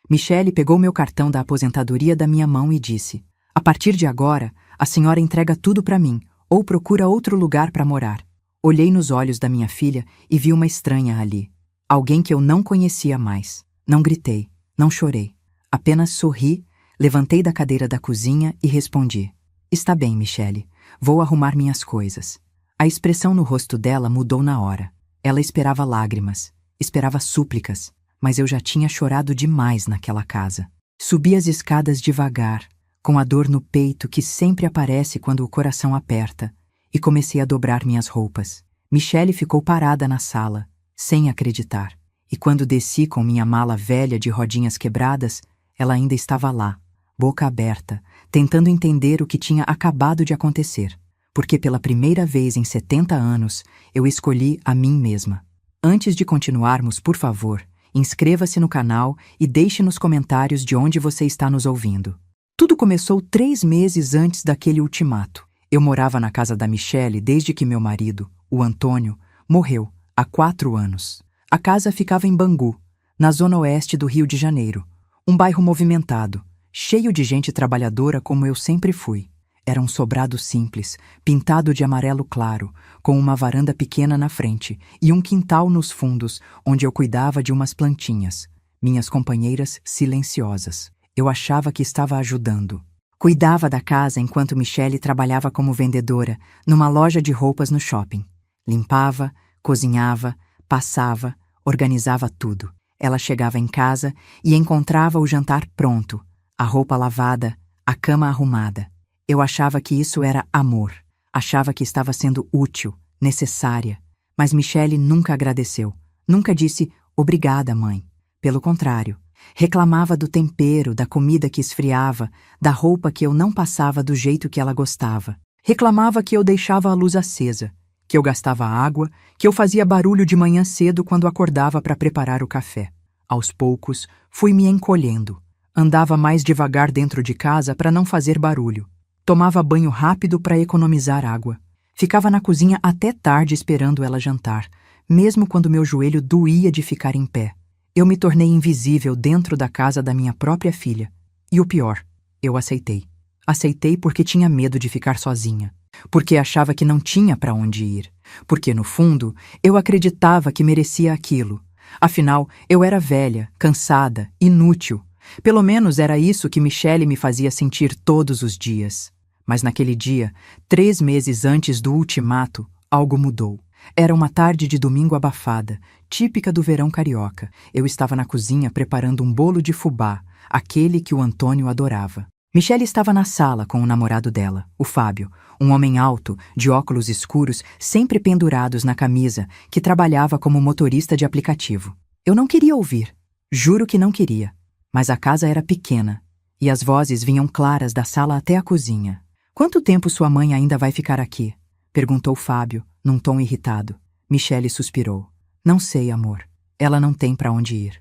Michele pegou meu cartão da aposentadoria da minha mão e disse: "A partir de agora, a senhora entrega tudo para mim, ou procura outro lugar para morar." Olhei nos olhos da minha filha e vi uma estranha ali. Alguém que eu não conhecia mais. Não gritei, não chorei. Apenas sorri, levantei da cadeira da cozinha e respondi: "Está bem, Michele. Vou arrumar minhas coisas." A expressão no rosto dela mudou na hora. Ela esperava lágrimas, esperava súplicas, mas eu já tinha chorado demais naquela casa. Subi as escadas devagar, com a dor no peito que sempre aparece quando o coração aperta, e comecei a dobrar minhas roupas. Michele ficou parada na sala, sem acreditar. E quando desci com minha mala velha de rodinhas quebradas, ela ainda estava lá, boca aberta, tentando entender o que tinha acabado de acontecer. Porque pela primeira vez em 70 anos, eu escolhi a mim mesma. Antes de continuarmos, por favor, inscreva-se no canal e deixe nos comentários de onde você está nos ouvindo. Tudo começou 3 meses antes daquele ultimato. Eu morava na casa da Michele desde que meu marido, o Antônio, morreu, há 4 anos. A casa ficava em Bangu, na zona oeste do Rio de Janeiro, um bairro movimentado, cheio de gente trabalhadora como eu sempre fui. Era um sobrado simples, pintado de amarelo claro, com uma varanda pequena na frente e um quintal nos fundos, onde eu cuidava de umas plantinhas, minhas companheiras silenciosas. Eu achava que estava ajudando. Cuidava da casa enquanto Michele trabalhava como vendedora, numa loja de roupas no shopping. Limpava, cozinhava, passava, organizava tudo. Ela chegava em casa e encontrava o jantar pronto, a roupa lavada, a cama arrumada. Eu achava que isso era amor. Achava que estava sendo útil, necessária. Mas Michele nunca agradeceu. Nunca disse, "Obrigada, mãe." Pelo contrário, reclamava do tempero, da comida que esfriava, da roupa que eu não passava do jeito que ela gostava. Reclamava que eu deixava a luz acesa, que eu gastava água, que eu fazia barulho de manhã cedo quando acordava para preparar o café. Aos poucos, fui me encolhendo. Andava mais devagar dentro de casa para não fazer barulho. Tomava banho rápido para economizar água. Ficava na cozinha até tarde esperando ela jantar, mesmo quando meu joelho doía de ficar em pé. Eu me tornei invisível dentro da casa da minha própria filha. E o pior, eu aceitei. Aceitei porque tinha medo de ficar sozinha. Porque achava que não tinha para onde ir. Porque, no fundo, eu acreditava que merecia aquilo. Afinal, eu era velha, cansada, inútil. Pelo menos era isso que Michele me fazia sentir todos os dias. Mas naquele dia, 3 meses antes do ultimato, algo mudou. Era uma tarde de domingo abafada, típica do verão carioca. Eu estava na cozinha preparando um bolo de fubá, aquele que o Antônio adorava. Michele estava na sala com o namorado dela, o Fábio, um homem alto, de óculos escuros, sempre pendurados na camisa, que trabalhava como motorista de aplicativo. Eu não queria ouvir. Juro que não queria. Mas a casa era pequena, e as vozes vinham claras da sala até a cozinha. "Quanto tempo sua mãe ainda vai ficar aqui?" perguntou Fábio, num tom irritado. Michele suspirou. "Não sei, amor. Ela não tem para onde ir."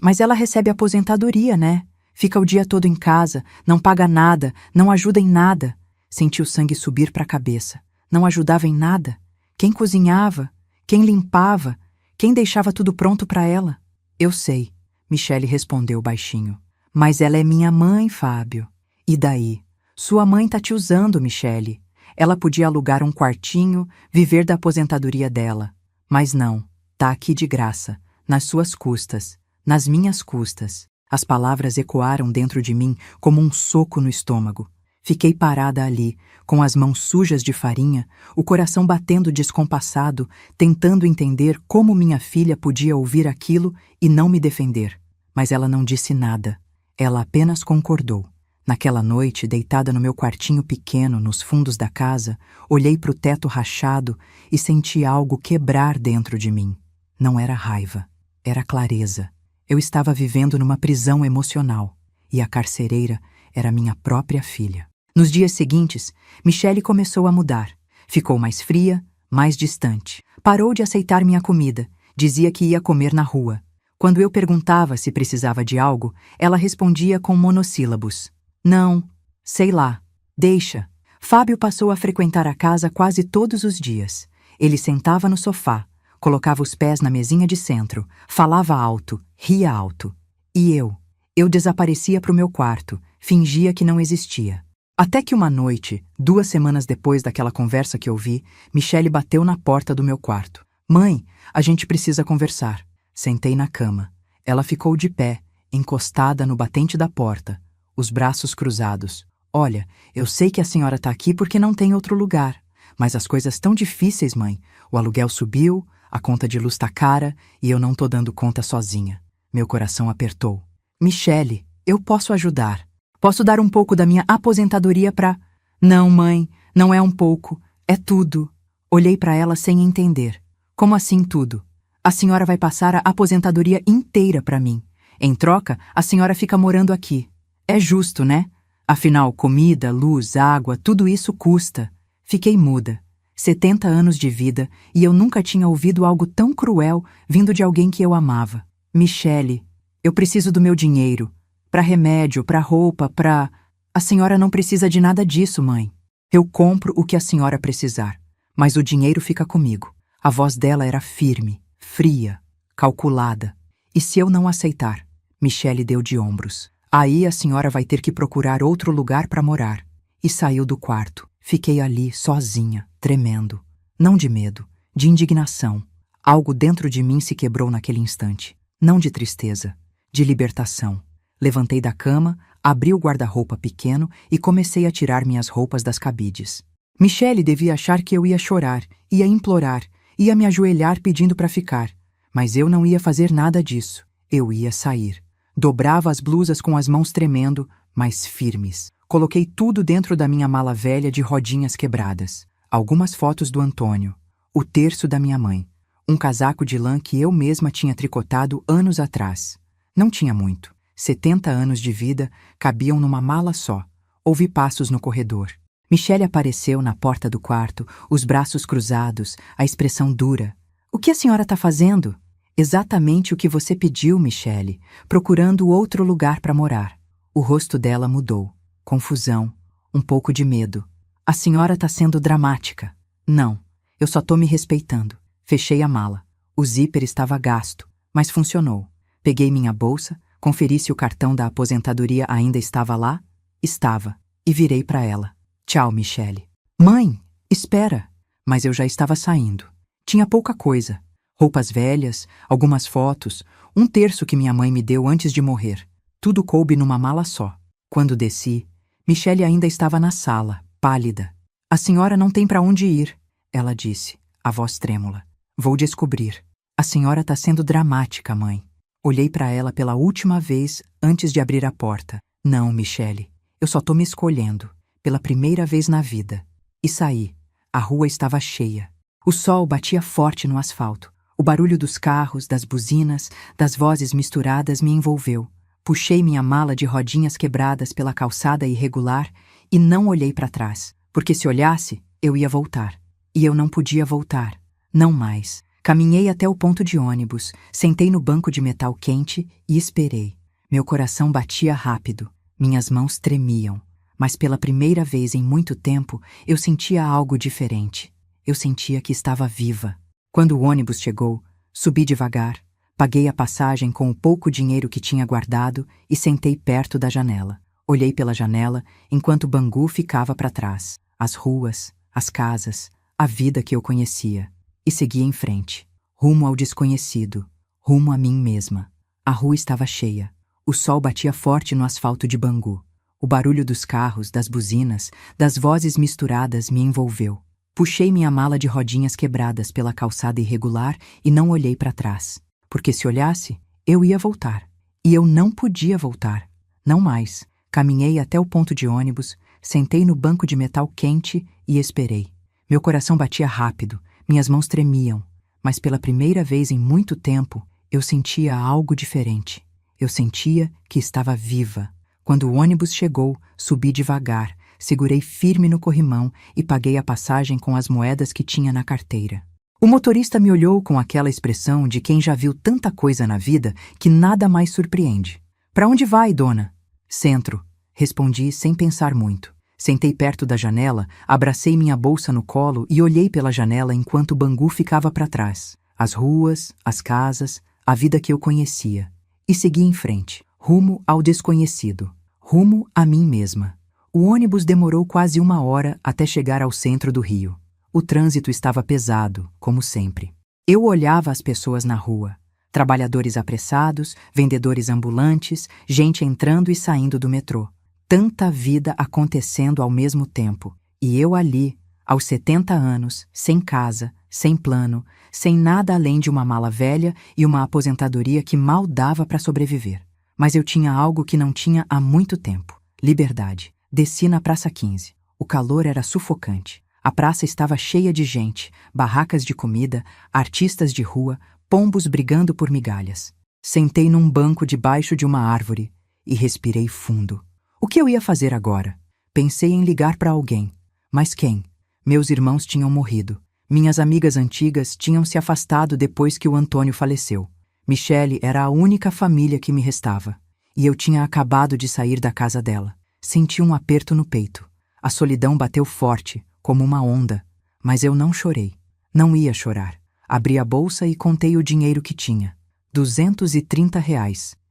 "Mas ela recebe aposentadoria, né? Fica o dia todo em casa, não paga nada, não ajuda em nada." Senti o sangue subir para a cabeça. Não ajudava em nada? Quem cozinhava? Quem limpava? Quem deixava tudo pronto para ela? "Eu sei," Michele respondeu baixinho. "Mas ela é minha mãe, Fábio." "E daí? Sua mãe tá te usando, Michele. Ela podia alugar um quartinho, viver da aposentadoria dela. Mas não, tá aqui de graça, nas suas custas, nas minhas custas." As palavras ecoaram dentro de mim como um soco no estômago. Fiquei parada ali, com as mãos sujas de farinha, o coração batendo descompassado, tentando entender como minha filha podia ouvir aquilo e não me defender. Mas ela não disse nada. Ela apenas concordou. Naquela noite, deitada no meu quartinho pequeno nos fundos da casa, olhei para o teto rachado e senti algo quebrar dentro de mim. Não era raiva, era clareza. Eu estava vivendo numa prisão emocional, e a carcereira era minha própria filha. Nos dias seguintes, Michele começou a mudar. Ficou mais fria, mais distante. Parou de aceitar minha comida, dizia que ia comer na rua. Quando eu perguntava se precisava de algo, ela respondia com monossílabos. "Não, sei lá, deixa." Fábio passou a frequentar a casa quase todos os dias. Ele sentava no sofá, colocava os pés na mesinha de centro, falava alto, ria alto. E eu Eu desaparecia para o meu quarto, fingia que não existia. Até que uma noite, 2 semanas depois daquela conversa que ouvi, Michele bateu na porta do meu quarto. Mãe, a gente precisa conversar. Sentei na cama. Ela ficou de pé, encostada no batente da porta, os braços cruzados. Olha, eu sei que a senhora está aqui porque não tem outro lugar. Mas as coisas estão difíceis, mãe. O aluguel subiu, a conta de luz tá cara e eu não tô dando conta sozinha. Meu coração apertou. Michele, eu posso ajudar. Posso dar um pouco da minha aposentadoria pra... Não, mãe, não é um pouco, é tudo. Olhei para ela sem entender. Como assim tudo? A senhora vai passar a aposentadoria inteira para mim. Em troca, a senhora fica morando aqui. É justo, né? Afinal, comida, luz, água, tudo isso custa. Fiquei muda. 70 anos de vida e eu nunca tinha ouvido algo tão cruel vindo de alguém que eu amava. Michele, eu preciso do meu dinheiro. Pra remédio, pra roupa, pra... A senhora não precisa de nada disso, mãe. Eu compro o que a senhora precisar, mas o dinheiro fica comigo. A voz dela era firme, fria, calculada. E se eu não aceitar? Michele deu de ombros. Aí a senhora vai ter que procurar outro lugar para morar. E saiu do quarto. Fiquei ali, sozinha, tremendo. Não de medo, de indignação. Algo dentro de mim se quebrou naquele instante. Não de tristeza, de libertação. Levantei da cama, abri o guarda-roupa pequeno e comecei a tirar minhas roupas das cabides. Michele devia achar que eu ia chorar, ia implorar, ia me ajoelhar pedindo para ficar. Mas eu não ia fazer nada disso. Eu ia sair. Dobrava as blusas com as mãos tremendo, mas firmes. Coloquei tudo dentro da minha mala velha de rodinhas quebradas. Algumas fotos do Antônio. O terço da minha mãe. Um casaco de lã que eu mesma tinha tricotado anos atrás. Não tinha muito. 70 anos de vida cabiam numa mala só. Ouvi passos no corredor. Michele apareceu na porta do quarto, os braços cruzados, a expressão dura. O que a senhora está fazendo? Exatamente o que você pediu, Michele, procurando outro lugar para morar. O rosto dela mudou. Confusão, um pouco de medo. A senhora está sendo dramática. Não, eu só estou me respeitando. Fechei a mala. O zíper estava gasto, mas funcionou. Peguei minha bolsa, conferi se o cartão da aposentadoria ainda estava lá. Estava. E virei para ela. Tchau, Michele. Mãe, espera. Mas eu já estava saindo. Tinha pouca coisa. Roupas velhas, algumas fotos, um terço que minha mãe me deu antes de morrer. Tudo coube numa mala só. Quando desci, Michele ainda estava na sala, pálida. A senhora não tem para onde ir, ela disse, a voz trêmula. Vou descobrir. A senhora está sendo dramática, mãe. Olhei para ela pela última vez antes de abrir a porta. Não, Michele, eu só tô me escolhendo, pela primeira vez na vida. E saí. A rua estava cheia. O sol batia forte no asfalto. O barulho dos carros, das buzinas, das vozes misturadas me envolveu. Puxei minha mala de rodinhas quebradas pela calçada irregular e não olhei para trás, porque se olhasse, eu ia voltar. E eu não podia voltar. Não mais. Caminhei até o ponto de ônibus, sentei no banco de metal quente e esperei. Meu coração batia rápido, minhas mãos tremiam, mas pela primeira vez em muito tempo eu sentia algo diferente. Eu sentia que estava viva. Quando o ônibus chegou, subi devagar, paguei a passagem com o pouco dinheiro que tinha guardado e sentei perto da janela. Olhei pela janela enquanto Bangu ficava para trás. As ruas, as casas, a vida que eu conhecia. E segui em frente, rumo ao desconhecido, rumo a mim mesma. A rua estava cheia. O sol batia forte no asfalto de Bangu. O barulho dos carros, das buzinas, das vozes misturadas me envolveu. Puxei minha mala de rodinhas quebradas pela calçada irregular e não olhei para trás. Porque se olhasse, eu ia voltar. E eu não podia voltar. Não mais. Caminhei até o ponto de ônibus, sentei no banco de metal quente e esperei. Meu coração batia rápido, minhas mãos tremiam, mas pela primeira vez em muito tempo, eu sentia algo diferente. Eu sentia que estava viva. Quando o ônibus chegou, subi devagar, segurei firme no corrimão e paguei a passagem com as moedas que tinha na carteira. O motorista me olhou com aquela expressão de quem já viu tanta coisa na vida que nada mais surpreende. Para onde vai, dona? Centro, respondi sem pensar muito. Sentei perto da janela, abracei minha bolsa no colo e olhei pela janela enquanto Bangu ficava para trás. As ruas, as casas, a vida que eu conhecia. E segui em frente. rumo ao desconhecido, rumo a mim mesma. O ônibus demorou quase 1 hora até chegar ao centro do Rio. O trânsito estava pesado, como sempre. Eu olhava as pessoas na rua. Trabalhadores apressados, vendedores ambulantes, gente entrando e saindo do metrô. Tanta vida acontecendo ao mesmo tempo. E eu ali, aos 70 anos, sem casa, sem plano, sem nada além de uma mala velha e uma aposentadoria que mal dava para sobreviver. Mas eu tinha algo que não tinha há muito tempo: liberdade. Desci na Praça 15. O calor era sufocante. A praça estava cheia de gente, barracas de comida, artistas de rua, pombos brigando por migalhas. Sentei num banco debaixo de uma árvore e respirei fundo. O que eu ia fazer agora? Pensei em ligar para alguém. Mas quem? Meus irmãos tinham morrido. Minhas amigas antigas tinham se afastado depois que o Antônio faleceu. Michele era a única família que me restava. E eu tinha acabado de sair da casa dela. Senti um aperto no peito. A solidão bateu forte, como uma onda. Mas eu não chorei. Não ia chorar. Abri a bolsa e contei o dinheiro que tinha. R$ 230.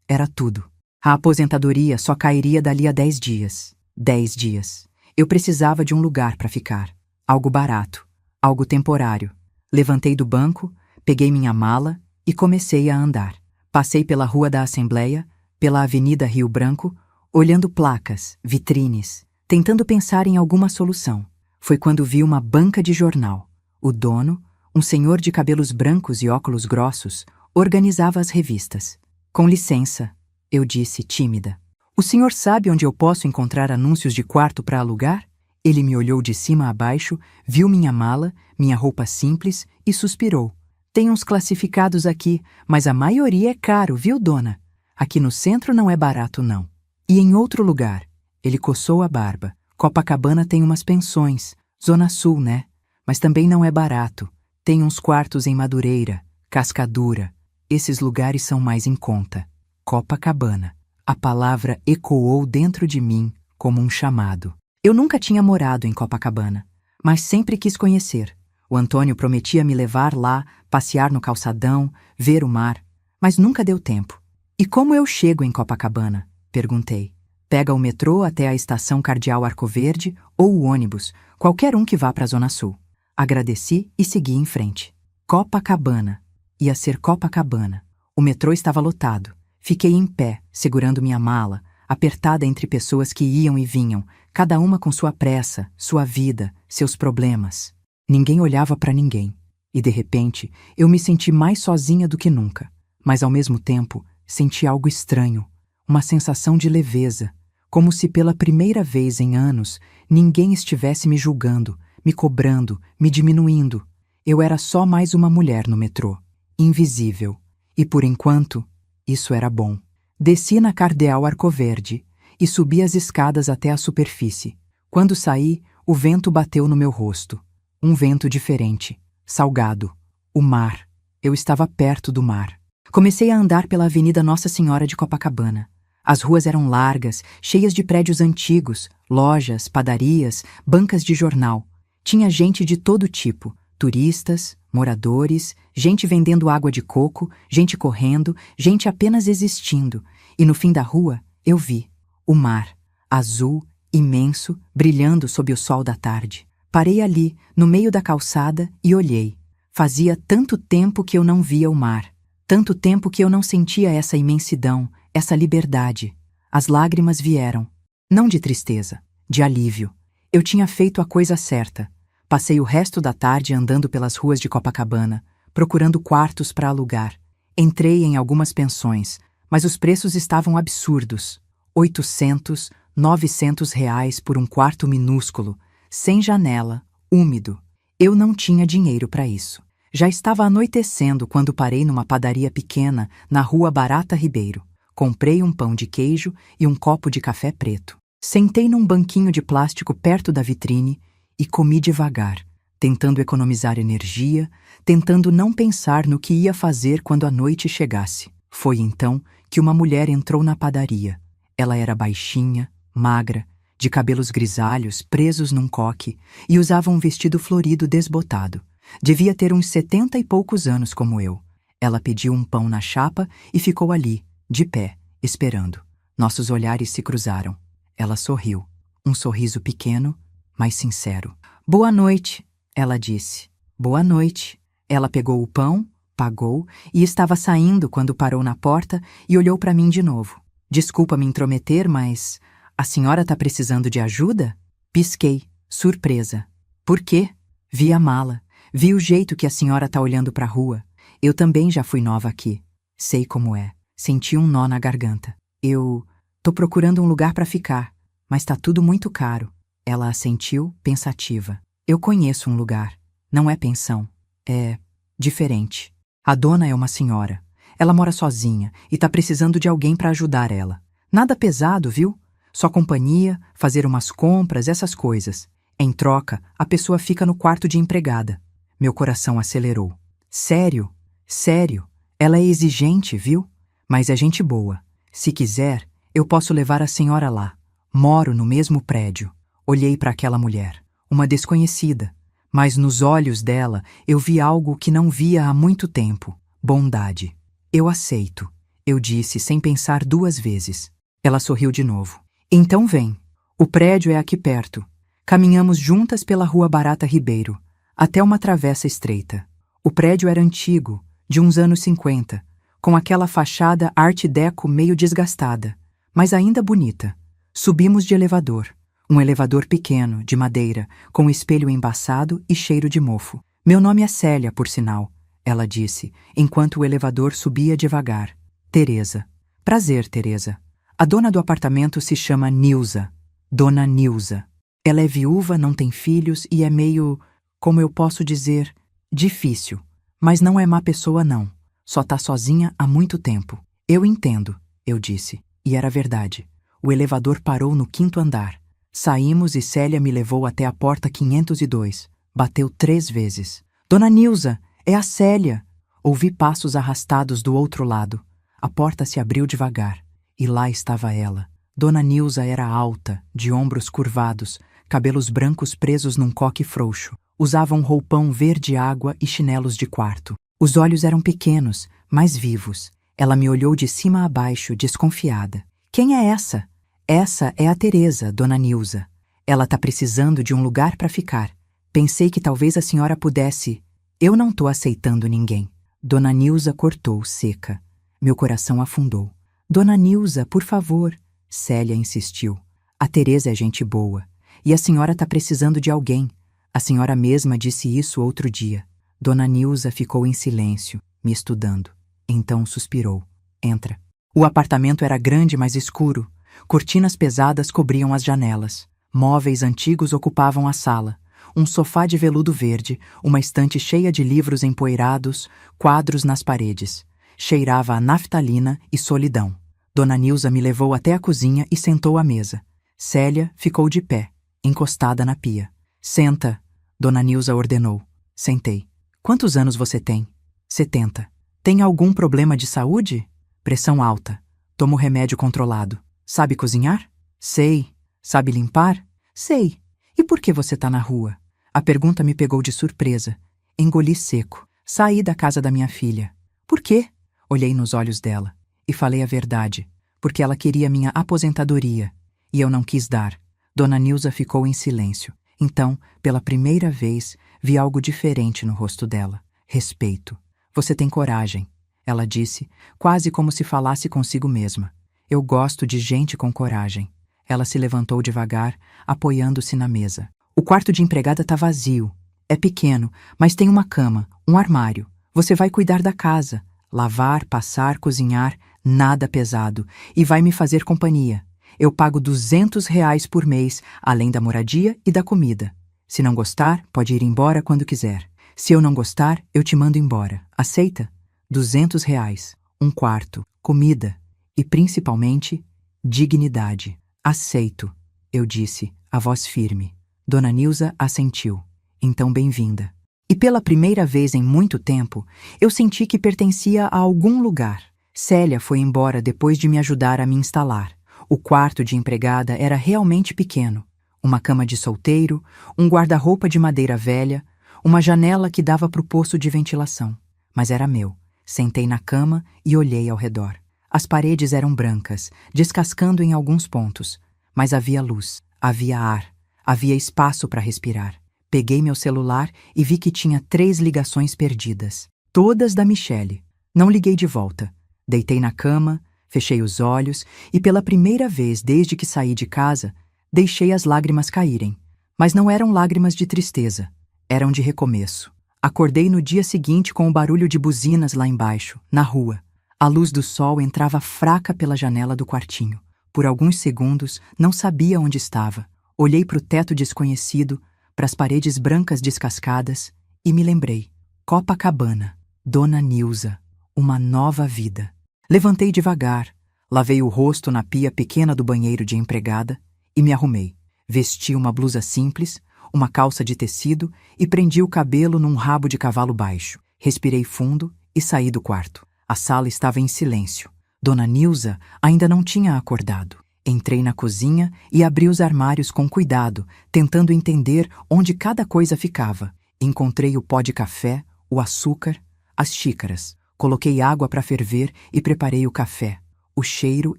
Era tudo. A aposentadoria só cairia dali a 10 dias. 10 dias. Eu precisava de um lugar para ficar. Algo barato. Algo temporário. Levantei do banco, peguei minha mala e comecei a andar. Passei pela Rua da Assembleia, pela Avenida Rio Branco, olhando placas, vitrines, tentando pensar em alguma solução. Foi quando vi uma banca de jornal. O dono, um senhor de cabelos brancos e óculos grossos, organizava as revistas. Com licença, eu disse, tímida. O senhor sabe onde eu posso encontrar anúncios de quarto para alugar? Ele me olhou de cima a baixo, viu minha mala, minha roupa simples e suspirou. Tem uns classificados aqui, mas a maioria é caro, viu, dona? Aqui no centro não é barato, não. E em outro lugar? Ele coçou a barba. Copacabana tem umas pensões. Zona Sul, né? Mas também não é barato. Tem uns quartos em Madureira, Cascadura. Esses lugares são mais em conta. Copacabana. A palavra ecoou dentro de mim como um chamado. Eu nunca tinha morado em Copacabana, mas sempre quis conhecer. O Antônio prometia me levar lá, passear no calçadão, ver o mar, mas nunca deu tempo. E como eu chego em Copacabana? Perguntei. Pega o metrô até a estação Cardeal Arcoverde ou o ônibus, qualquer um que vá para a Zona Sul. Agradeci e segui em frente. Copacabana. Ia ser Copacabana. O metrô estava lotado. Fiquei em pé, segurando minha mala, apertada entre pessoas que iam e vinham, cada uma com sua pressa, sua vida, seus problemas. Ninguém olhava para ninguém. E, de repente, eu me senti mais sozinha do que nunca. Mas, ao mesmo tempo, senti algo estranho, uma sensação de leveza, como se pela primeira vez em anos ninguém estivesse me julgando, me cobrando, me diminuindo. Eu era só mais uma mulher no metrô, invisível. E, por enquanto, isso era bom. Desci na Cardeal Arcoverde e subi as escadas até a superfície. Quando saí, o vento bateu no meu rosto. Um vento diferente, salgado. O mar. Eu estava perto do mar. Comecei a andar pela Avenida Nossa Senhora de Copacabana. As ruas eram largas, cheias de prédios antigos, lojas, padarias, bancas de jornal. Tinha gente de todo tipo, turistas, moradores, gente vendendo água de coco, gente correndo, gente apenas existindo. E no fim da rua, eu vi o mar, azul, imenso, brilhando sob o sol da tarde. Parei ali, no meio da calçada, e olhei. Fazia tanto tempo que eu não via o mar. Tanto tempo que eu não sentia essa imensidão, essa liberdade. As lágrimas vieram. Não de tristeza, de alívio. Eu tinha feito a coisa certa. Passei o resto da tarde andando pelas ruas de Copacabana, procurando quartos para alugar. Entrei em algumas pensões, mas os preços estavam absurdos. 800, 900 reais por um quarto minúsculo, sem janela, úmido. Eu não tinha dinheiro para isso. Já estava anoitecendo quando parei numa padaria pequena na Rua Barata Ribeiro. Comprei um pão de queijo e um copo de café preto. Sentei num banquinho de plástico perto da vitrine e comi devagar, tentando economizar energia, tentando não pensar no que ia fazer quando a noite chegasse. Foi então que uma mulher entrou na padaria. Ela era baixinha, magra, de cabelos grisalhos presos num coque e usava um vestido florido desbotado. Devia ter uns 70 e poucos anos como eu. Ela pediu um pão na chapa e ficou ali, de pé, esperando. Nossos olhares se cruzaram. Ela sorriu. Um sorriso pequeno, mas sincero. Boa noite, ela disse. Boa noite. Ela pegou o pão, pagou e estava saindo quando parou na porta e olhou para mim de novo. Desculpa me intrometer, mas a senhora está precisando de ajuda? Pisquei, surpresa. Por quê? Vi a mala. Vi o jeito que a senhora está olhando para a rua. Eu também já fui nova aqui. Sei como é. Senti um nó na garganta. Eu tô procurando um lugar para ficar, mas tá tudo muito caro. Ela assentiu, pensativa. Eu conheço um lugar. Não é pensão. É diferente. A dona é uma senhora. Ela mora sozinha e tá precisando de alguém para ajudar ela. Nada pesado, viu? Só companhia, fazer umas compras, essas coisas. Em troca, a pessoa fica no quarto de empregada. Meu coração acelerou. Sério? Sério? Ela é exigente, viu? Mas é gente boa. Se quiser, eu posso levar a senhora lá. Moro no mesmo prédio. Olhei para aquela mulher, uma desconhecida, mas nos olhos dela eu vi algo que não via há muito tempo. Bondade. Eu aceito, eu disse sem pensar duas vezes. Ela sorriu de novo. Então vem. O prédio é aqui perto. Caminhamos juntas pela Rua Barata Ribeiro, até uma travessa estreita. O prédio era antigo, de uns anos 50, com aquela fachada art deco meio desgastada, mas ainda bonita. Subimos de elevador. Um elevador pequeno, de madeira, com espelho embaçado e cheiro de mofo. Meu nome é Célia, por sinal, ela disse, enquanto o elevador subia devagar. Teresa. Prazer, Teresa. A dona do apartamento se chama Nilza. Dona Nilza. Ela é viúva, não tem filhos e é meio, como eu posso dizer, difícil. Mas não é má pessoa, não. Só tá sozinha há muito tempo. Eu entendo, eu disse. E era verdade. O elevador parou no 5º andar. Saímos e Célia me levou até a porta 502. Bateu 3 vezes. Dona Nilza, é a Célia! Ouvi passos arrastados do outro lado. A porta se abriu devagar. E lá estava ela. Dona Nilza era alta, de ombros curvados, cabelos brancos presos num coque frouxo. Usava um roupão verde água e chinelos de quarto. Os olhos eram pequenos, mas vivos. Ela me olhou de cima a baixo, desconfiada. Quem é essa? Essa é a Teresa, Dona Nilza. Ela tá precisando de um lugar para ficar. Pensei que talvez a senhora pudesse... Eu não tô aceitando ninguém. Dona Nilza cortou, seca. Meu coração afundou. Dona Nilza, por favor. Célia insistiu. A Teresa é gente boa. E a senhora tá precisando de alguém. A senhora mesma disse isso outro dia. Dona Nilza ficou em silêncio, me estudando. Então suspirou. Entra. O apartamento era grande, mas escuro. Cortinas pesadas cobriam as janelas. Móveis antigos ocupavam a sala. Um sofá de veludo verde, uma estante cheia de livros empoeirados, quadros nas paredes. Cheirava a naftalina e solidão. Dona Nilza me levou até a cozinha e sentou à mesa. Célia ficou de pé, encostada na pia. Senta, Dona Nilza ordenou. Sentei. Quantos anos você tem? 70. Tem algum problema de saúde? Pressão alta. Tomo remédio controlado. Sabe cozinhar? Sei. Sabe limpar? Sei. E por que você tá na rua? A pergunta me pegou de surpresa. Engoli seco. Saí da casa da minha filha. Por quê? Olhei nos olhos dela. E falei a verdade. Porque ela queria minha aposentadoria. E eu não quis dar. Dona Nilza ficou em silêncio. Então, pela primeira vez, vi algo diferente no rosto dela. Respeito. Você tem coragem, ela disse, quase como se falasse consigo mesma. Eu gosto de gente com coragem. Ela se levantou devagar, apoiando-se na mesa. O quarto de empregada tá vazio. É pequeno, mas tem uma cama, um armário. Você vai cuidar da casa. Lavar, passar, cozinhar, nada pesado. E vai me fazer companhia. Eu pago R$ 200 por mês, além da moradia e da comida. Se não gostar, pode ir embora quando quiser. Se eu não gostar, eu te mando embora. Aceita? R$ 200, um quarto, comida e, principalmente, dignidade. Aceito, eu disse, a voz firme. Dona Nilza assentiu. Então, bem-vinda. E pela primeira vez em muito tempo, eu senti que pertencia a algum lugar. Célia foi embora depois de me ajudar a me instalar. O quarto de empregada era realmente pequeno. Uma cama de solteiro, um guarda-roupa de madeira velha, uma janela que dava para o poço de ventilação. Mas era meu. Sentei na cama e olhei ao redor. As paredes eram brancas, descascando em alguns pontos, mas havia luz, havia ar, havia espaço para respirar. Peguei meu celular e vi que tinha 3 ligações perdidas, todas da Michelle. Não liguei de volta. Deitei na cama, fechei os olhos e pela primeira vez desde que saí de casa, deixei as lágrimas caírem. Mas não eram lágrimas de tristeza, eram de recomeço. Acordei no dia seguinte com o barulho de buzinas lá embaixo, na rua. A luz do sol entrava fraca pela janela do quartinho. Por alguns segundos, não sabia onde estava. Olhei para o teto desconhecido, para as paredes brancas descascadas e me lembrei. Copacabana, Dona Nilza, uma nova vida. Levantei devagar, lavei o rosto na pia pequena do banheiro de empregada e me arrumei. Vesti uma blusa simples, uma calça de tecido e prendi o cabelo num rabo de cavalo baixo. Respirei fundo e saí do quarto. A sala estava em silêncio. Dona Nilza ainda não tinha acordado. Entrei na cozinha e abri os armários com cuidado, tentando entender onde cada coisa ficava. Encontrei o pó de café, o açúcar, as xícaras. Coloquei água para ferver e preparei o café. O cheiro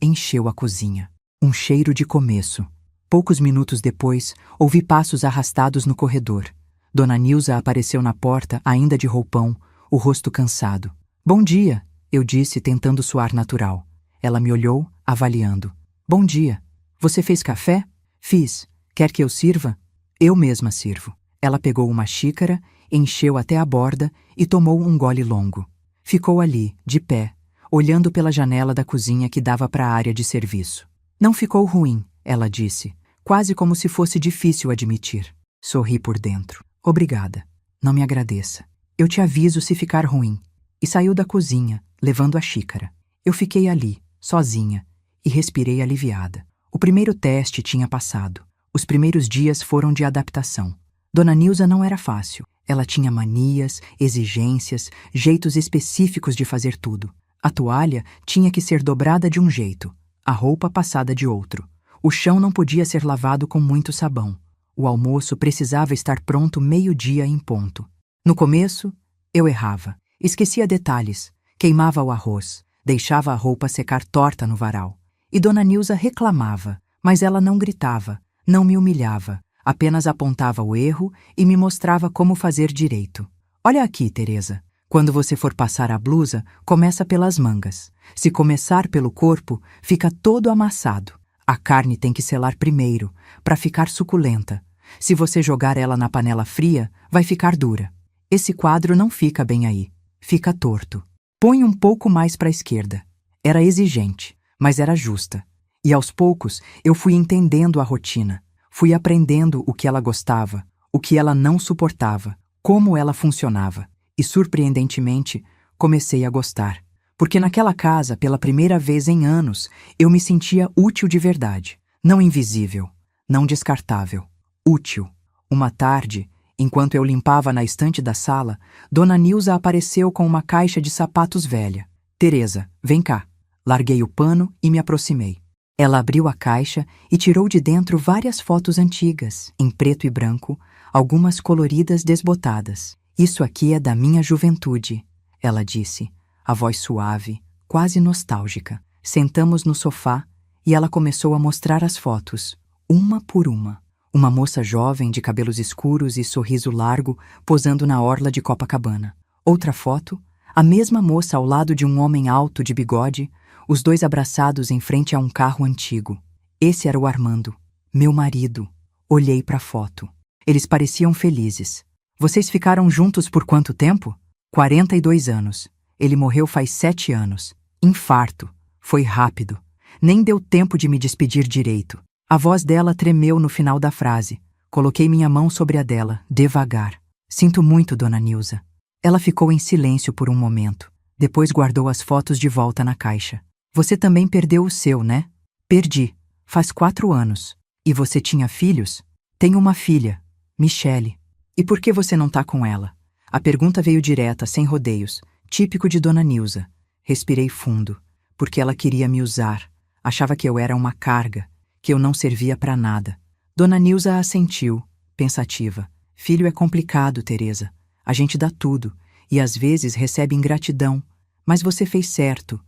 encheu a cozinha. Um cheiro de começo. Poucos minutos depois, ouvi passos arrastados no corredor. Dona Nilza apareceu na porta, ainda de roupão, o rosto cansado. Bom dia, eu disse, tentando soar natural. Ela me olhou, avaliando. Bom dia. Você fez café? Fiz. Quer que eu sirva? Eu mesma sirvo. Ela pegou uma xícara, encheu até a borda e tomou um gole longo. Ficou ali, de pé, olhando pela janela da cozinha que dava para a área de serviço. Não ficou ruim, ela disse, quase como se fosse difícil admitir. Sorri por dentro. Obrigada. Não me agradeça. Eu te aviso se ficar ruim. E saiu da cozinha, levando a xícara. Eu fiquei ali, sozinha, e respirei aliviada. O primeiro teste tinha passado. Os primeiros dias foram de adaptação. Dona Nilza não era fácil. Ela tinha manias, exigências, jeitos específicos de fazer tudo. A toalha tinha que ser dobrada de um jeito, a roupa passada de outro. O chão não podia ser lavado com muito sabão. O almoço precisava estar pronto 12:00 em ponto. No começo, eu errava. Esquecia detalhes, queimava o arroz, deixava a roupa secar torta no varal. E Dona Nilza reclamava, mas ela não gritava, não me humilhava, apenas apontava o erro e me mostrava como fazer direito. Olha aqui, Teresa, quando você for passar a blusa, começa pelas mangas. Se começar pelo corpo, fica todo amassado. A carne tem que selar primeiro, para ficar suculenta. Se você jogar ela na panela fria, vai ficar dura. Esse quadro não fica bem aí, fica torto. Põe um pouco mais para a esquerda. Era exigente, mas era justa. E aos poucos eu fui entendendo a rotina. Fui aprendendo o que ela gostava, o que ela não suportava, como ela funcionava. E, surpreendentemente, comecei a gostar. Porque naquela casa, pela primeira vez em anos, eu me sentia útil de verdade. Não invisível, não descartável. Útil. Uma tarde, enquanto eu limpava na estante da sala, Dona Nilza apareceu com uma caixa de sapatos velha. Teresa, vem cá. Larguei o pano e me aproximei. Ela abriu a caixa e tirou de dentro várias fotos antigas, em preto e branco, algumas coloridas desbotadas. Isso aqui é da minha juventude, ela disse, a voz suave, quase nostálgica. Sentamos no sofá e ela começou a mostrar as fotos, uma por uma. Uma moça jovem de cabelos escuros e sorriso largo posando na orla de Copacabana. Outra foto, a mesma moça ao lado de um homem alto de bigode, os dois abraçados em frente a um carro antigo. Esse era o Armando, meu marido. Olhei para a foto. Eles pareciam felizes. Vocês ficaram juntos por quanto tempo? 42 anos. Ele morreu faz 7 anos. Infarto. Foi rápido. Nem deu tempo de me despedir direito. A voz dela tremeu no final da frase. Coloquei minha mão sobre a dela, devagar. Sinto muito, Dona Nilza. Ela ficou em silêncio por um momento. Depois guardou as fotos de volta na caixa. Você também perdeu o seu, né? Perdi. Faz 4 anos. E você tinha filhos? Tenho uma filha, Michelle. E por que você não tá com ela? A pergunta veio direta, sem rodeios, típico de Dona Nilza. Respirei fundo, porque ela queria me usar. Achava que eu era uma carga, que eu não servia para nada. Dona Nilza assentiu, pensativa. Filho é complicado, Teresa. A gente dá tudo, e às vezes recebe ingratidão. Mas você fez certo.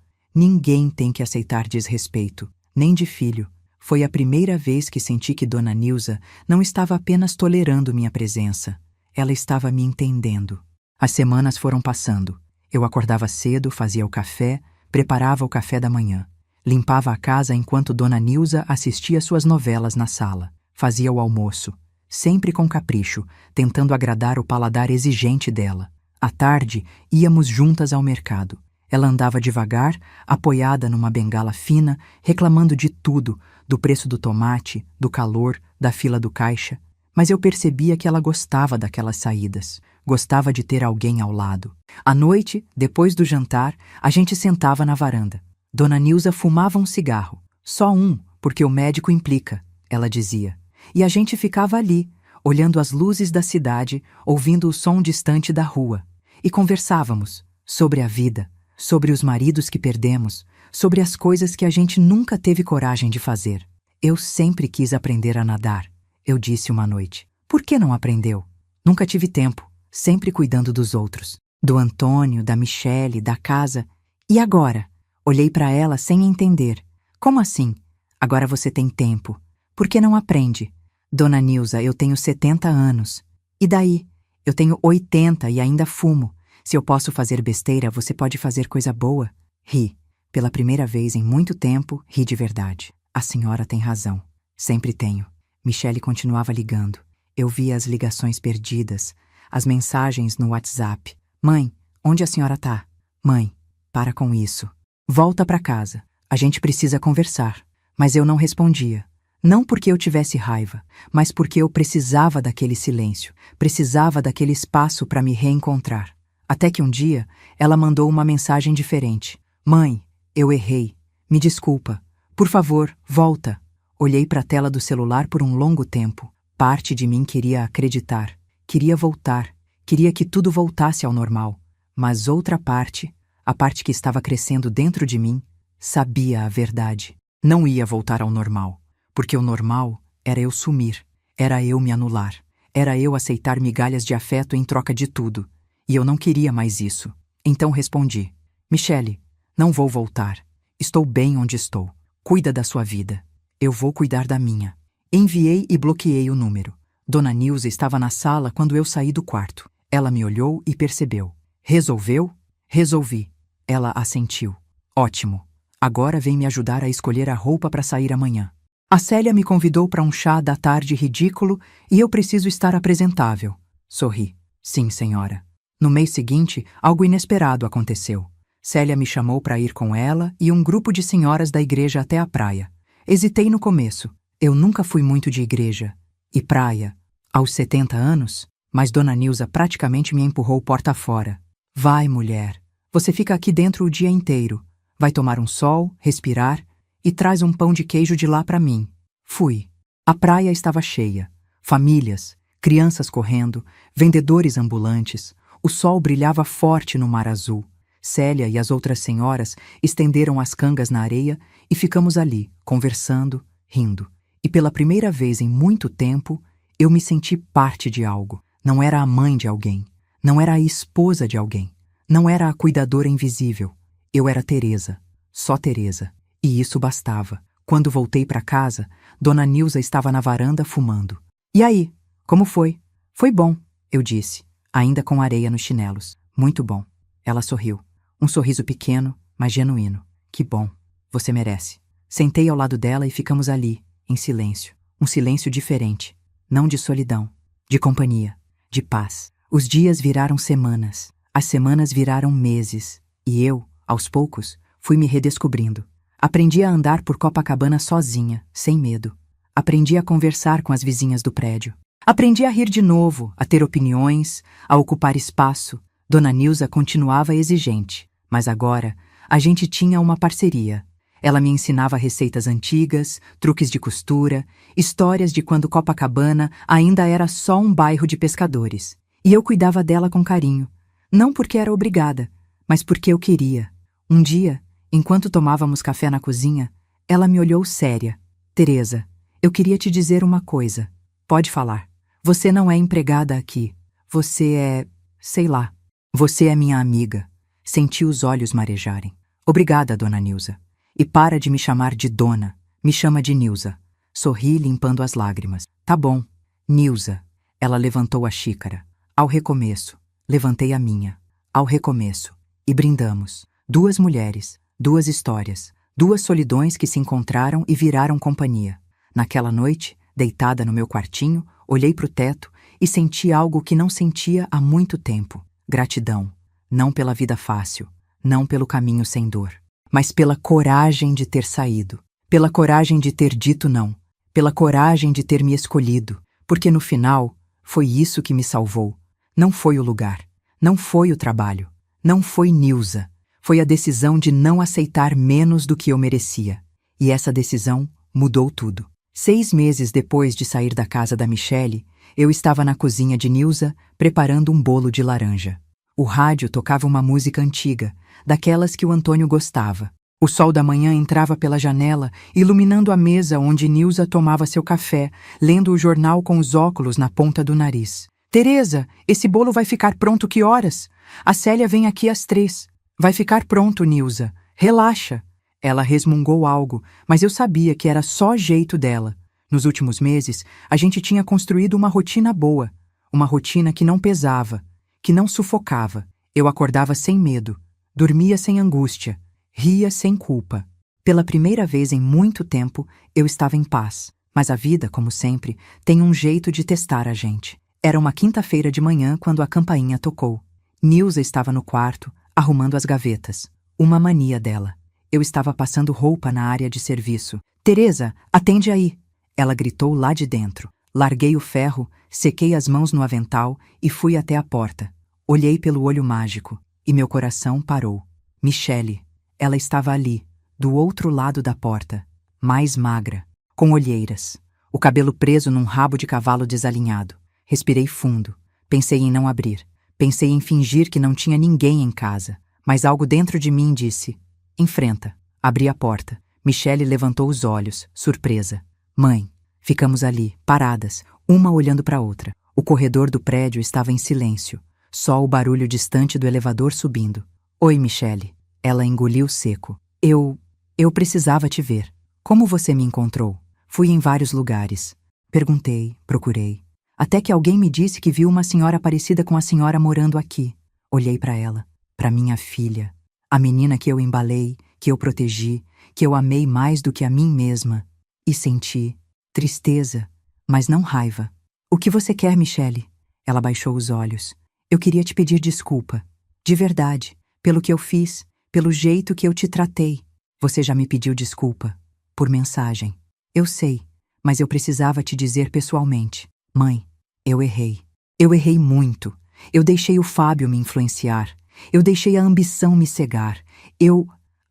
Ninguém tem que aceitar desrespeito, nem de filho. Foi a primeira vez que senti que Dona Nilza não estava apenas tolerando minha presença. Ela estava me entendendo. As semanas foram passando. Eu acordava cedo, fazia o café, preparava o café da manhã. Limpava a casa enquanto Dona Nilza assistia suas novelas na sala. Fazia o almoço, sempre com capricho, tentando agradar o paladar exigente dela. À tarde, íamos juntas ao mercado. Ela andava devagar, apoiada numa bengala fina, reclamando de tudo, do preço do tomate, do calor, da fila do caixa. Mas eu percebia que ela gostava daquelas saídas, gostava de ter alguém ao lado. À noite, depois do jantar, a gente sentava na varanda. Dona Nilza fumava um cigarro. Só um, porque o médico implica, ela dizia. E a gente ficava ali, olhando as luzes da cidade, ouvindo o som distante da rua. E conversávamos sobre a vida, sobre os maridos que perdemos, sobre as coisas que a gente nunca teve coragem de fazer. Eu sempre quis aprender a nadar, eu disse uma noite. Por que não aprendeu? Nunca tive tempo, sempre cuidando dos outros. Do Antônio, da Michele, da casa. E agora? Olhei para ela sem entender. Como assim? Agora você tem tempo. Por que não aprende? Dona Nilza, eu tenho 70 anos. E daí? Eu tenho 80 e ainda fumo. Se eu posso fazer besteira, você pode fazer coisa boa. Ri. Pela primeira vez em muito tempo, ri de verdade. A senhora tem razão. Sempre tenho. Michele continuava ligando. Eu via as ligações perdidas, as mensagens no WhatsApp. Mãe, onde a senhora tá? Mãe, para com isso. Volta para casa. A gente precisa conversar. Mas eu não respondia. Não porque eu tivesse raiva, mas porque eu precisava daquele silêncio, precisava daquele espaço para me reencontrar. Até que um dia, ela mandou uma mensagem diferente. Mãe, eu errei. Me desculpa. Por favor, volta. Olhei para a tela do celular por um longo tempo. Parte de mim queria acreditar, queria voltar, queria que tudo voltasse ao normal. Mas outra parte, a parte que estava crescendo dentro de mim, sabia a verdade. Não ia voltar ao normal, porque o normal era eu sumir, era eu me anular, era eu aceitar migalhas de afeto em troca de tudo. E eu não queria mais isso. Então respondi. Michele, não vou voltar. Estou bem onde estou. Cuida da sua vida. Eu vou cuidar da minha. Enviei e bloqueei o número. Dona Nilza estava na sala quando eu saí do quarto. Ela me olhou e percebeu. Resolveu? Resolvi. Ela assentiu. Ótimo. Agora vem me ajudar a escolher a roupa para sair amanhã. A Célia me convidou para um chá da tarde ridículo e eu preciso estar apresentável. Sorri. Sim, senhora. No mês seguinte, algo inesperado aconteceu. Célia me chamou para ir com ela e um grupo de senhoras da igreja até a praia. Hesitei no começo. Eu nunca fui muito de igreja. E praia? Aos 70 anos? Mas Dona Nilza praticamente me empurrou porta fora. Vai, mulher. Você fica aqui dentro o dia inteiro. Vai tomar um sol, respirar e traz um pão de queijo de lá para mim. Fui. A praia estava cheia. Famílias, crianças correndo, vendedores ambulantes. O sol brilhava forte no mar azul. Célia e as outras senhoras estenderam as cangas na areia e ficamos ali, conversando, rindo. E pela primeira vez em muito tempo, eu me senti parte de algo. Não era a mãe de alguém. Não era a esposa de alguém. Não era a cuidadora invisível. Eu era Teresa. Só Teresa. E isso bastava. Quando voltei para casa, Dona Nilza estava na varanda fumando. E aí? Como foi? Foi bom, eu disse, ainda com areia nos chinelos. Muito bom. Ela sorriu. Um sorriso pequeno, mas genuíno. Que bom. Você merece. Sentei ao lado dela e ficamos ali, em silêncio. Um silêncio diferente. Não de solidão. De companhia. De paz. Os dias viraram semanas. As semanas viraram meses. E eu, aos poucos, fui me redescobrindo. Aprendi a andar por Copacabana sozinha, sem medo. Aprendi a conversar com as vizinhas do prédio. Aprendi a rir de novo, a ter opiniões, a ocupar espaço. Dona Nilza continuava exigente, mas agora a gente tinha uma parceria. Ela me ensinava receitas antigas, truques de costura, histórias de quando Copacabana ainda era só um bairro de pescadores. E eu cuidava dela com carinho. Não porque era obrigada, mas porque eu queria. Um dia, enquanto tomávamos café na cozinha, ela me olhou séria. Teresa, eu queria te dizer uma coisa. Pode falar. Você não é empregada aqui. Você é... sei lá. Você é minha amiga. Senti os olhos marejarem. Obrigada, dona Nilza. E para de me chamar de dona, me chama de Nilza. Sorri limpando as lágrimas. Tá bom, Nilza. Ela levantou a xícara. Ao recomeço. Levantei a minha. Ao recomeço. E brindamos. 2 mulheres, 2 histórias, 2 solidões que se encontraram e viraram companhia. Naquela noite, deitada no meu quartinho, olhei pro teto e senti algo que não sentia há muito tempo. Gratidão. Não pela vida fácil, não pelo caminho sem dor, mas pela coragem de ter saído, pela coragem de ter dito não, pela coragem de ter me escolhido, porque no final foi isso que me salvou. Não foi o lugar, não foi o trabalho, não foi Nilza, foi a decisão de não aceitar menos do que eu merecia. E essa decisão mudou tudo. 6 meses depois de sair da casa da Michele, eu estava na cozinha de Nilza preparando um bolo de laranja. O rádio tocava uma música antiga, daquelas que o Antônio gostava. O sol da manhã entrava pela janela, iluminando a mesa onde Nilza tomava seu café, lendo o jornal com os óculos na ponta do nariz. Teresa, esse bolo vai ficar pronto que horas? A Célia vem aqui às 3. Vai ficar pronto, Nilza. Relaxa. Ela resmungou algo, mas eu sabia que era só jeito dela. Nos últimos meses, a gente tinha construído uma rotina boa. Uma rotina que não pesava, que não sufocava. Eu acordava sem medo, dormia sem angústia, ria sem culpa. Pela primeira vez em muito tempo, eu estava em paz. Mas a vida, como sempre, tem um jeito de testar a gente. Era uma quinta-feira de manhã quando a campainha tocou. Nilza estava no quarto, arrumando as gavetas. Uma mania dela. Eu estava passando roupa na área de serviço. Teresa, atende aí! Ela gritou lá de dentro. Larguei o ferro, sequei as mãos no avental e fui até a porta. Olhei pelo olho mágico e meu coração parou. Michele. Ela estava ali, do outro lado da porta, mais magra, com olheiras, o cabelo preso num rabo de cavalo desalinhado. Respirei fundo. Pensei em não abrir. Pensei em fingir que não tinha ninguém em casa. Mas algo dentro de mim disse: enfrenta. Abri a porta. Michele levantou os olhos, surpresa. Mãe. Ficamos ali, paradas, uma olhando para a outra. O corredor do prédio estava em silêncio. Só o barulho distante do elevador subindo. Oi, Michele. Ela engoliu seco. Eu precisava te ver. Como você me encontrou? Fui em vários lugares. Perguntei, procurei. Até que alguém me disse que viu uma senhora parecida com a senhora morando aqui. Olhei para ela, para minha filha. A menina que eu embalei, que eu protegi, que eu amei mais do que a mim mesma. E senti tristeza, mas não raiva. O que você quer, Michele? Ela baixou os olhos. Eu queria te pedir desculpa. De verdade, pelo que eu fiz, pelo jeito que eu te tratei. Você já me pediu desculpa. Por mensagem. Eu sei, mas eu precisava te dizer pessoalmente. Mãe, eu errei. Eu errei muito. Eu deixei o Fábio me influenciar. Eu deixei a ambição me cegar.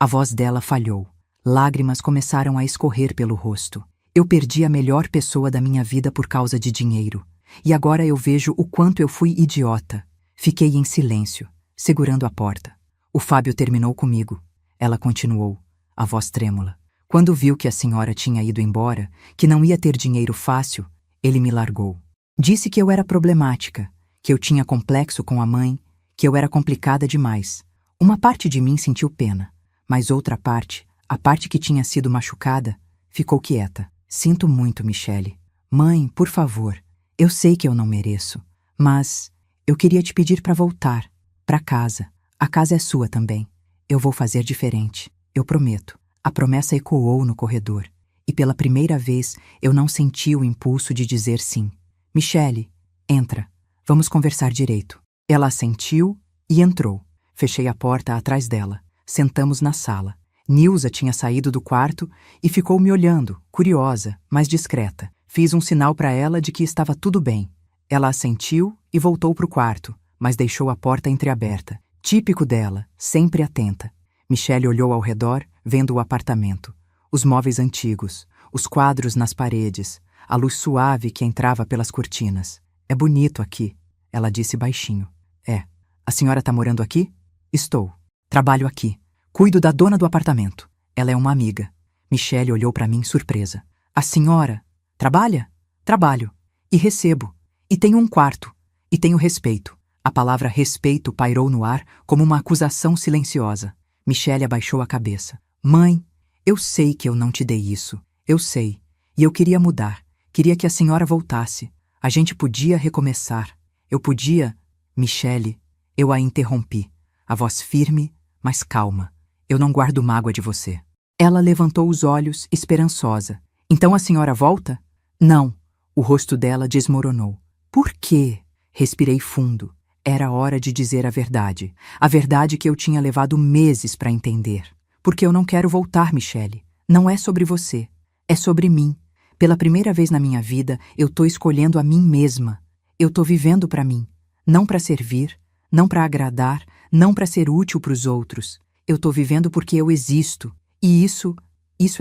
A voz dela falhou. Lágrimas começaram a escorrer pelo rosto. Eu perdi a melhor pessoa da minha vida por causa de dinheiro. E agora eu vejo o quanto eu fui idiota. Fiquei em silêncio, segurando a porta. O Fábio terminou comigo. Ela continuou, a voz trêmula. Quando viu que a senhora tinha ido embora, que não ia ter dinheiro fácil, ele me largou. Disse que eu era problemática, que eu tinha complexo com a mãe, que eu era complicada demais. Uma parte de mim sentiu pena, mas outra parte, a parte que tinha sido machucada, ficou quieta. Sinto muito, Michele. Mãe, por favor, eu sei que eu não mereço, mas eu queria te pedir para voltar, para casa. A casa é sua também. Eu vou fazer diferente, eu prometo. A promessa ecoou no corredor, e pela primeira vez eu não senti o impulso de dizer sim. Michele, entra, vamos conversar direito. Ela assentiu e entrou. Fechei a porta atrás dela. Sentamos na sala. Nilza tinha saído do quarto e ficou me olhando, curiosa, mas discreta. Fiz um sinal para ela de que estava tudo bem. Ela assentiu e voltou para o quarto, mas deixou a porta entreaberta. Típico dela, sempre atenta. Michele olhou ao redor, vendo o apartamento. Os móveis antigos, os quadros nas paredes, a luz suave que entrava pelas cortinas. É bonito aqui, ela disse baixinho. É. A senhora está morando aqui? Estou. Trabalho aqui. Cuido da dona do apartamento. Ela é uma amiga. Michele olhou para mim surpresa. A senhora trabalha? Trabalho. E recebo. E tenho um quarto. E tenho respeito. A palavra respeito pairou no ar como uma acusação silenciosa. Michele abaixou a cabeça. Mãe, eu sei que eu não te dei isso. Eu sei. E eu queria mudar. Queria que a senhora voltasse. A gente podia recomeçar. Eu podia... Michele, eu a interrompi. A voz firme, mas calma. Eu não guardo mágoa de você. Ela levantou os olhos, esperançosa. Então a senhora volta? Não. O rosto dela desmoronou. Por quê? Respirei fundo. Era hora de dizer a verdade. A verdade que eu tinha levado meses para entender. Porque eu não quero voltar, Michele. Não é sobre você. É sobre mim. Pela primeira vez na minha vida, eu tô escolhendo a mim mesma. Eu tô vivendo para mim. Não para servir, não para agradar, não para ser útil para os outros. Eu tô vivendo porque eu existo. E isso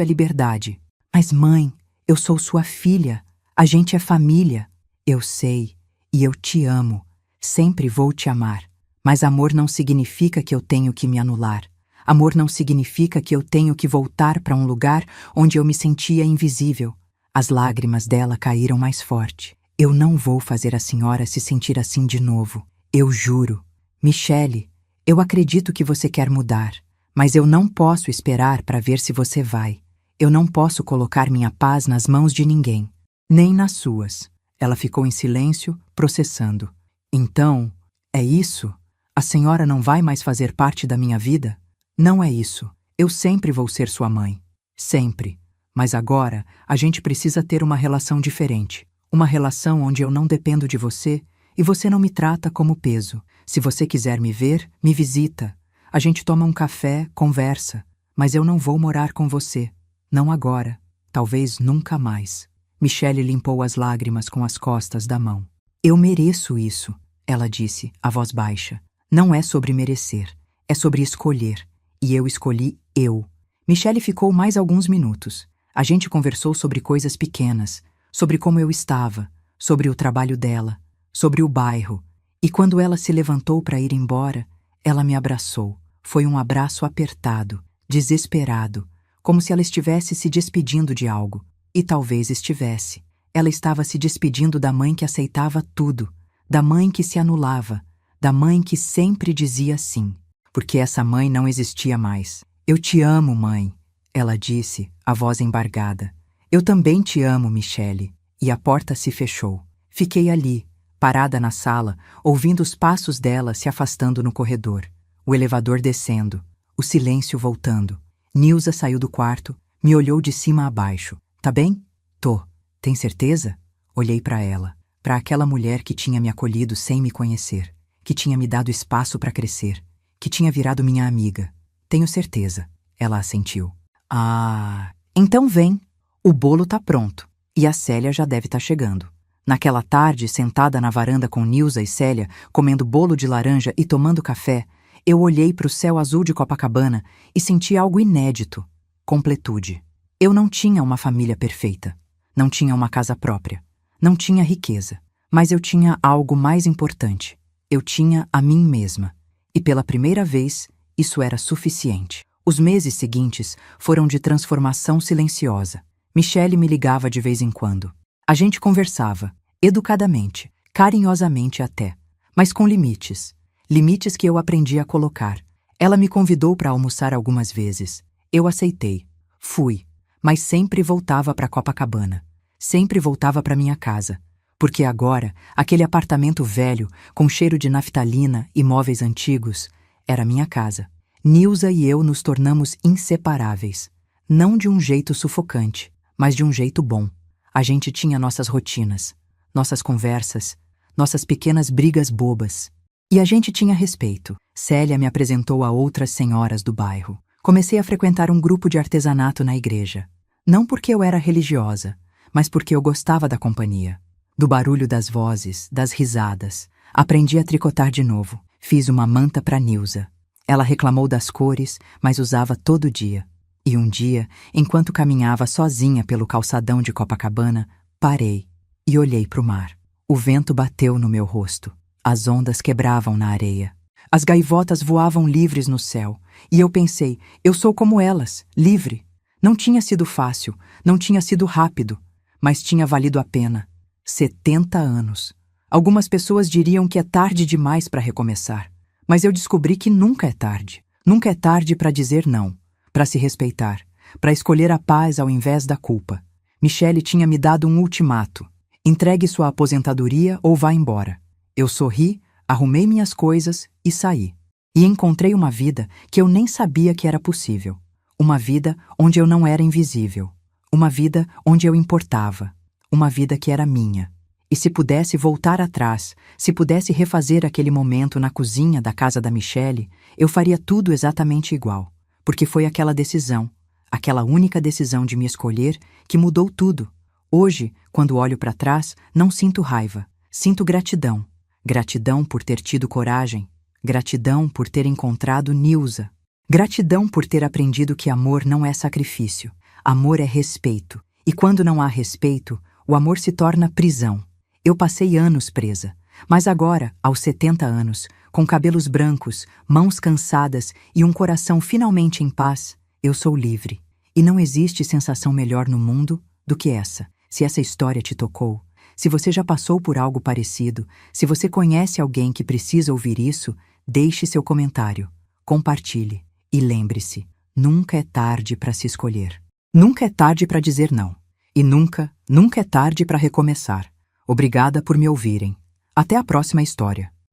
é liberdade. Mas mãe, eu sou sua filha. A gente é família. Eu sei. E eu te amo. Sempre vou te amar. Mas amor não significa que eu tenho que me anular. Amor não significa que eu tenho que voltar para um lugar onde eu me sentia invisível. As lágrimas dela caíram mais forte. Eu não vou fazer a senhora se sentir assim de novo. Eu juro. Michele, eu acredito que você quer mudar, mas eu não posso esperar para ver se você vai. Eu não posso colocar minha paz nas mãos de ninguém, nem nas suas. Ela ficou em silêncio, processando. Então, é isso? A senhora não vai mais fazer parte da minha vida? Não é isso. Eu sempre vou ser sua mãe. Sempre. Mas agora, a gente precisa ter uma relação diferente. Uma relação onde eu não dependo de você e você não me trata como peso. Se você quiser me ver, me visita. A gente toma um café, conversa. Mas eu não vou morar com você. Não agora. Talvez nunca mais. Michele limpou as lágrimas com as costas da mão. Eu mereço isso, ela disse, a voz baixa. Não é sobre merecer. É sobre escolher. E eu escolhi eu. Michele ficou mais alguns minutos. A gente conversou sobre coisas pequenas, sobre como eu estava, sobre o trabalho dela, sobre o bairro. E quando ela se levantou para ir embora, ela me abraçou. Foi um abraço apertado, desesperado, como se ela estivesse se despedindo de algo. E talvez estivesse. Ela estava se despedindo da mãe que aceitava tudo, da mãe que se anulava, da mãe que sempre dizia sim. Porque essa mãe não existia mais. Eu te amo, mãe, ela disse, a voz embargada. Eu também te amo, Michele. E a porta se fechou. Fiquei ali, parada na sala, ouvindo os passos dela se afastando no corredor. O elevador descendo, o silêncio voltando. Nilza saiu do quarto, me olhou de cima a baixo. Tá bem? Tô. Tem certeza? Olhei para ela, para aquela mulher que tinha me acolhido sem me conhecer, que tinha me dado espaço para crescer, que tinha virado minha amiga. Tenho certeza, ela assentiu. Ah, então vem. O bolo tá pronto, e a Célia já deve estar chegando. Naquela tarde, sentada na varanda com Nilza e Célia, comendo bolo de laranja e tomando café, eu olhei para o céu azul de Copacabana e senti algo inédito: completude. Eu não tinha uma família perfeita, não tinha uma casa própria, não tinha riqueza, mas eu tinha algo mais importante. Eu tinha a mim mesma. E pela primeira vez, isso era suficiente. Os meses seguintes foram de transformação silenciosa. Michele me ligava de vez em quando. A gente conversava, educadamente, carinhosamente até, mas com limites. Limites que eu aprendi a colocar. Ela me convidou para almoçar algumas vezes. Eu aceitei. Fui. Mas sempre voltava para Copacabana. Sempre voltava para minha casa. Porque agora, aquele apartamento velho, com cheiro de naftalina e móveis antigos, era minha casa. Nilza e eu nos tornamos inseparáveis. Não de um jeito sufocante, mas de um jeito bom. A gente tinha nossas rotinas, nossas conversas, nossas pequenas brigas bobas. E a gente tinha respeito. Célia me apresentou a outras senhoras do bairro. Comecei a frequentar um grupo de artesanato na igreja. Não porque eu era religiosa, mas porque eu gostava da companhia. Do barulho das vozes, das risadas. Aprendi a tricotar de novo. Fiz uma manta para Nilza. Ela reclamou das cores, mas usava todo dia. E um dia, enquanto caminhava sozinha pelo calçadão de Copacabana, parei e olhei para o mar. O vento bateu no meu rosto. As ondas quebravam na areia. As gaivotas voavam livres no céu. E eu pensei, eu sou como elas, livre. Não tinha sido fácil, não tinha sido rápido, mas tinha valido a pena. 70 anos. Algumas pessoas diriam que é tarde demais para recomeçar. Mas eu descobri que nunca é tarde. Nunca é tarde para dizer não, para se respeitar, para escolher a paz ao invés da culpa. Michele tinha me dado um ultimato. Entregue sua aposentadoria ou vá embora. Eu sorri, arrumei minhas coisas e saí. E encontrei uma vida que eu nem sabia que era possível. Uma vida onde eu não era invisível. Uma vida onde eu importava. Uma vida que era minha. E se pudesse voltar atrás, se pudesse refazer aquele momento na cozinha da casa da Michele, eu faria tudo exatamente igual. Porque foi aquela decisão, aquela única decisão de me escolher, que mudou tudo. Hoje, quando olho para trás, não sinto raiva, sinto gratidão. Gratidão por ter tido coragem. Gratidão por ter encontrado Nilza. Gratidão por ter aprendido que amor não é sacrifício. Amor é respeito. E quando não há respeito, o amor se torna prisão. Eu passei anos presa, mas agora, aos 70 anos, com cabelos brancos, mãos cansadas e um coração finalmente em paz, eu sou livre. E não existe sensação melhor no mundo do que essa. Se essa história te tocou, se você já passou por algo parecido, se você conhece alguém que precisa ouvir isso, deixe seu comentário, compartilhe e lembre-se, nunca é tarde para se escolher. Nunca é tarde para dizer não. E nunca, nunca é tarde para recomeçar. Obrigada por me ouvirem. Até a próxima história.